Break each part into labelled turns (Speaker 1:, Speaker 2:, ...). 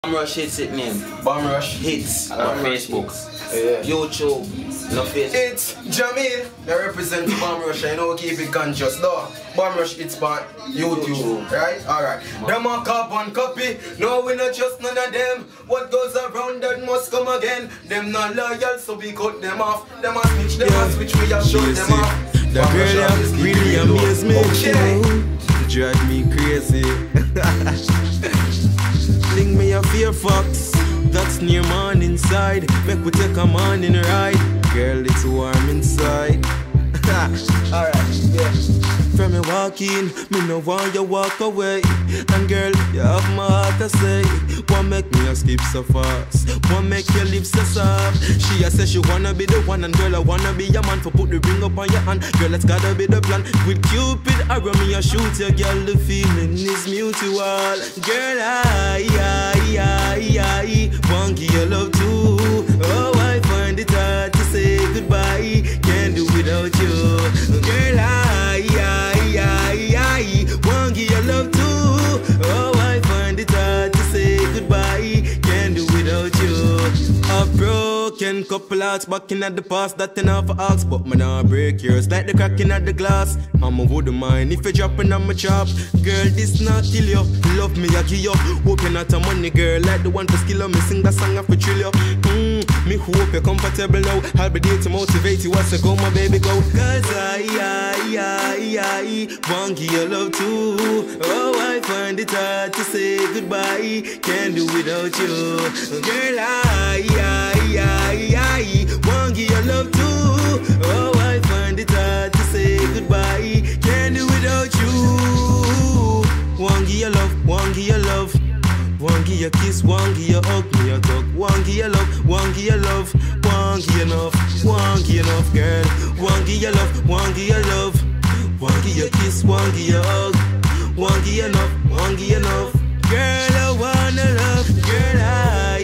Speaker 1: Bombrush hits it name.
Speaker 2: Bombrush
Speaker 1: hits on Facebook.
Speaker 2: Yeah.
Speaker 1: YouTube, no Facebook.
Speaker 2: It's Jahmiel. I represent Bombrush. I know keep it conscious though. Bombrush it's on YouTube. Right? Alright. Them a carbon copy. No, we not just none of them. What goes around that must come again. Them not loyal, so we cut them off. Them a snitch, them a switch, we a shut them off.
Speaker 3: The girl that really amaze me.
Speaker 2: Okay.
Speaker 3: Drive me crazy. Link me a fear fox. That's near morning side. Make we take a morning ride. Girl, it's warm inside.
Speaker 2: Alright, yeah.
Speaker 3: From me walk in, me no want you walk away. And girl, you have my heart to say. One make me a skip so fast. One make your lips so soft. She a say she wanna be the one. And girl, I wanna be your man. For put the ring up on your hand. Girl, that's gotta be the plan. With Cupid, I run me a shoot your girl. The feeling is mutual. Girl, I want give your love too. Oh, I find it hard to say goodbye. Can't do without you. Girl, I want give your love too. Oh, I find it hard to say goodbye. Can't do without you. A broken couple hearts back in at the past that enough for ask, but man I break yours like the cracking at the glass. I'm a wouldn't mind if you're dropping on my chop. Girl, this not kill you. Love me, I give you. Hoping not a money girl like the one to skill you. Me sing that song after thrill you. Me hope you're comfortable now. I'll be there to motivate you as I go, my baby, go. Cause I want give your love too. Oh, I find it hard to say goodbye. Can't do without you. Girl, I want give your love too. Oh, I find it hard to say goodbye. Can't do without you. Want give your love, want give your love. One give your kiss, one give your hug, me a talk. One give your love, one give your love. One give enough, one give enough, girl. One give your love, one give your love. One give your kiss, one give your hug. One give enough, one give enough. Girl, I wanna love. Girl, I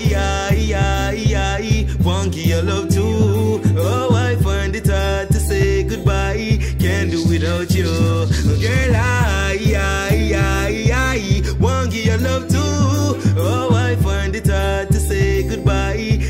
Speaker 3: one give your love too. Oh, I find it hard to say goodbye. Can't do without you. Girl, I one give your love too. Oh, I find it hard to say goodbye.